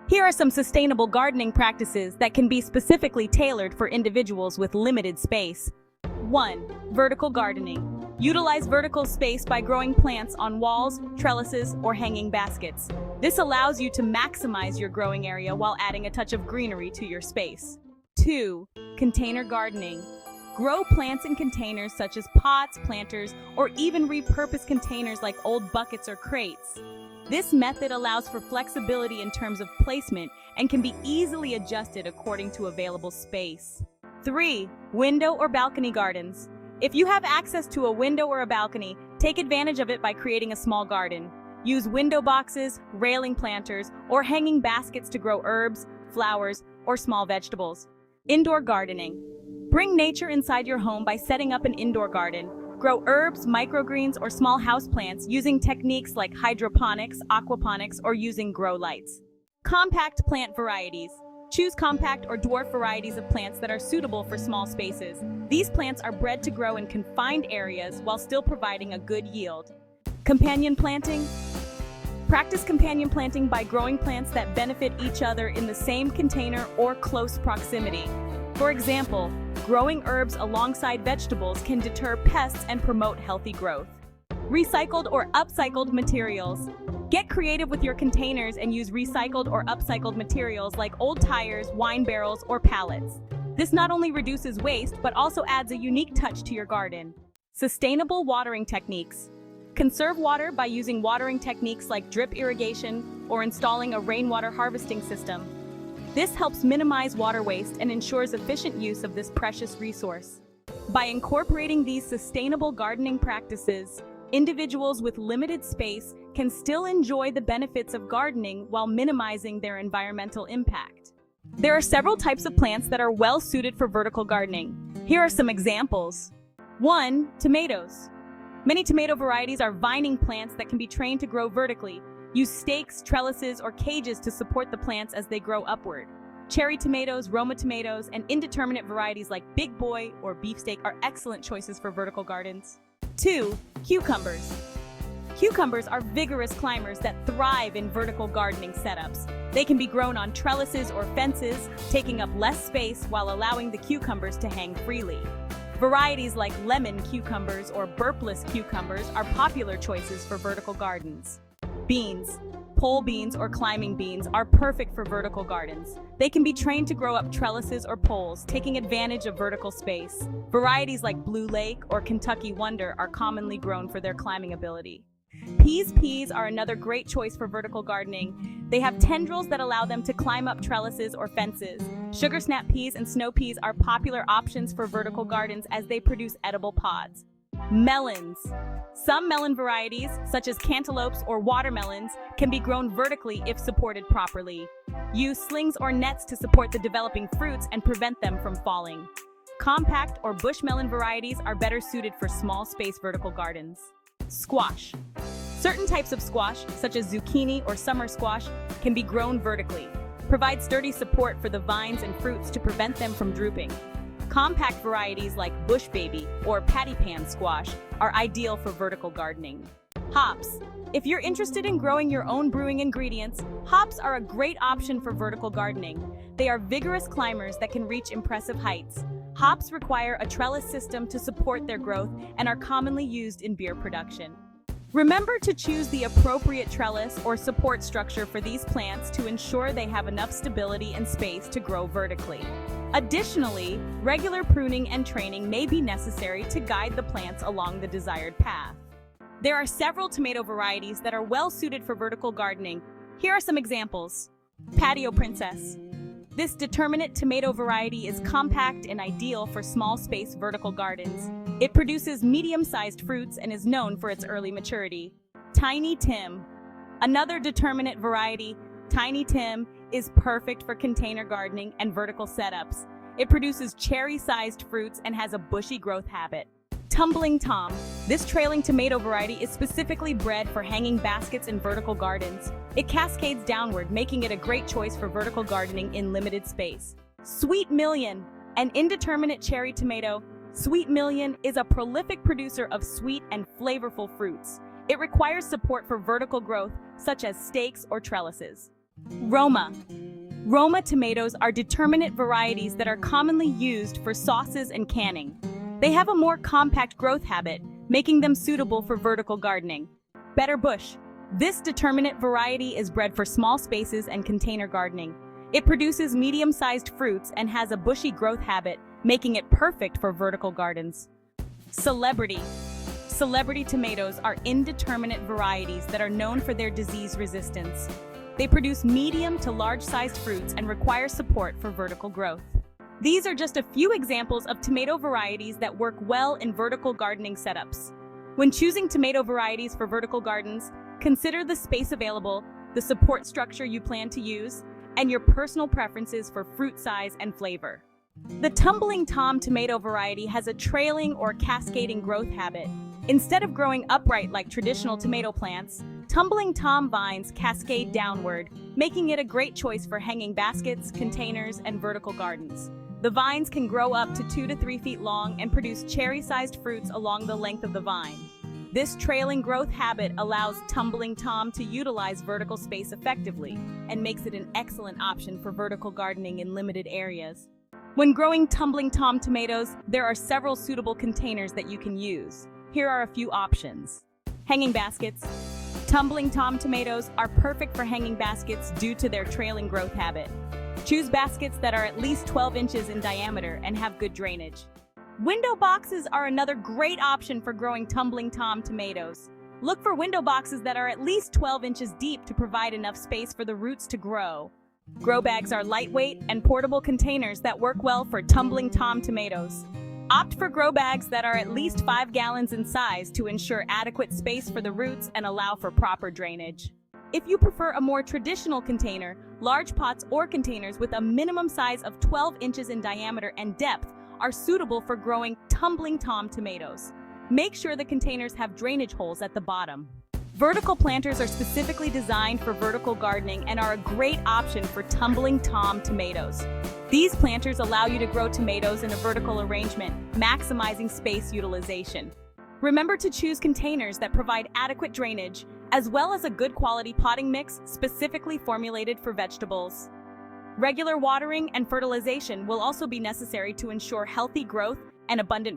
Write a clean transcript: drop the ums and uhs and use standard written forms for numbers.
Here are some sustainable gardening practices that can be specifically tailored for individuals with limited space. 1. Vertical gardening. Utilize vertical space by growing plants on walls, trellises, or hanging baskets. This allows you to maximize your growing area while adding a touch of greenery to your space. 2. Container gardening. Grow plants in containers such as pots, planters, or even repurpose containers like old buckets or crates. This method allows for flexibility in terms of placement and can be easily adjusted according to available space. 3. Window or balcony gardens. If you have access to a window or a balcony, take advantage of it by creating a small garden. Use window boxes, railing planters, or hanging baskets to grow herbs, flowers, or small vegetables. Indoor gardening. Bring nature inside your home by setting up an indoor garden. Grow herbs, microgreens, or small houseplants using techniques like hydroponics, aquaponics, or using grow lights. Compact plant varieties. Choose compact or dwarf varieties of plants that are suitable for small spaces. These plants are bred to grow in confined areas while still providing a good yield. Companion planting. Practice companion planting by growing plants that benefit each other in the same container or close proximity. For example, growing herbs alongside vegetables can deter pests and promote healthy growth. Recycled or upcycled materials. Get creative with your containers and use recycled or upcycled materials like old tires, wine barrels, or pallets. This not only reduces waste, but also adds a unique touch to your garden. Sustainable watering techniques. Conserve water by using watering techniques like drip irrigation or installing a rainwater harvesting system. This helps minimize water waste and ensures efficient use of this precious resource. By incorporating these sustainable gardening practices, individuals with limited space can still enjoy the benefits of gardening while minimizing their environmental impact. There are several types of plants that are well suited for vertical gardening. Here are some examples. 1. Tomatoes. Many tomato varieties are vining plants that can be trained to grow vertically. Use stakes, trellises, or cages to support the plants as they grow upward. Cherry tomatoes, Roma tomatoes, and indeterminate varieties like Big Boy or Beefsteak are excellent choices for vertical gardens. 2. Cucumbers. Cucumbers are vigorous climbers that thrive in vertical gardening setups. They can be grown on trellises or fences, taking up less space while allowing the cucumbers to hang freely. Varieties like lemon cucumbers or burpless cucumbers are popular choices for vertical gardens. Beans. Pole beans or climbing beans are perfect for vertical gardens. They can be trained to grow up trellises or poles, taking advantage of vertical space. Varieties like Blue Lake or Kentucky Wonder are commonly grown for their climbing ability. Peas are another great choice for vertical gardening. They have tendrils that allow them to climb up trellises or fences. Sugar snap peas and snow peas are popular options for vertical gardens as they produce edible pods. Melons. Some melon varieties, such as cantaloupes or watermelons, can be grown vertically if supported properly. Use slings or nets to support the developing fruits and prevent them from falling. Compact or bush melon varieties are better suited for small space vertical gardens. Squash. Certain types of squash, such as zucchini or summer squash, can be grown vertically. Provide sturdy support for the vines and fruits to prevent them from drooping. Compact varieties like bush baby or patty pan squash are ideal for vertical gardening. Hops. If you're interested in growing your own brewing ingredients, hops are a great option for vertical gardening. They are vigorous climbers that can reach impressive heights. Hops require a trellis system to support their growth and are commonly used in beer production. Remember to choose the appropriate trellis or support structure for these plants to ensure they have enough stability and space to grow vertically. Additionally, regular pruning and training may be necessary to guide the plants along the desired path. There are several tomato varieties that are well suited for vertical gardening. Here are some examples. Patio Princess. This determinate tomato variety is compact and ideal for small space vertical gardens. It produces medium-sized fruits and is known for its early maturity. Tiny Tim. Another determinate variety, Tiny Tim, is perfect for container gardening and vertical setups. It produces cherry-sized fruits and has a bushy growth habit. Tumbling Tom. This trailing tomato variety is specifically bred for hanging baskets in vertical gardens. It cascades downward, making it a great choice for vertical gardening in limited space. Sweet Million. An indeterminate cherry tomato, Sweet Million is a prolific producer of sweet and flavorful fruits. It requires support for vertical growth, such as stakes or trellises. Roma. Roma tomatoes are determinate varieties that are commonly used for sauces and canning. They have a more compact growth habit, making them suitable for vertical gardening. Better bush. This determinate variety is bred for small spaces and container gardening. It produces medium-sized fruits and has a bushy growth habit, making it perfect for vertical gardens. Celebrity. Celebrity tomatoes are indeterminate varieties that are known for their disease resistance. They produce medium to large-sized fruits and require support for vertical growth. These are just a few examples of tomato varieties that work well in vertical gardening setups. When choosing tomato varieties for vertical gardens, consider the space available, the support structure you plan to use, and your personal preferences for fruit size and flavor. The Tumbling Tom tomato variety has a trailing or cascading growth habit. Instead of growing upright like traditional tomato plants, Tumbling Tom vines cascade downward, making it a great choice for hanging baskets, containers, and vertical gardens. The vines can grow up to 2 to 3 feet long and produce cherry-sized fruits along the length of the vine. This trailing growth habit allows Tumbling Tom to utilize vertical space effectively and makes it an excellent option for vertical gardening in limited areas. When growing Tumbling Tom tomatoes, there are several suitable containers that you can use. Here are a few options. Hanging baskets. Tumbling Tom tomatoes are perfect for hanging baskets due to their trailing growth habit. Choose baskets that are at least 12 inches in diameter and have good drainage. Window boxes are another great option for growing Tumbling Tom tomatoes. Look for window boxes that are at least 12 inches deep to provide enough space for the roots to grow. Grow bags are lightweight and portable containers that work well for Tumbling Tom tomatoes. Opt for grow bags that are at least 5 gallons in size to ensure adequate space for the roots and allow for proper drainage. If you prefer a more traditional container, large pots or containers with a minimum size of 12 inches in diameter and depth are suitable for growing Tumbling Tom tomatoes. Make sure the containers have drainage holes at the bottom. Vertical planters are specifically designed for vertical gardening and are a great option for Tumbling Tom tomatoes. These planters allow you to grow tomatoes in a vertical arrangement, maximizing space utilization. Remember to choose containers that provide adequate drainage, as well as a good quality potting mix specifically formulated for vegetables. Regular watering and fertilization will also be necessary to ensure healthy growth and abundant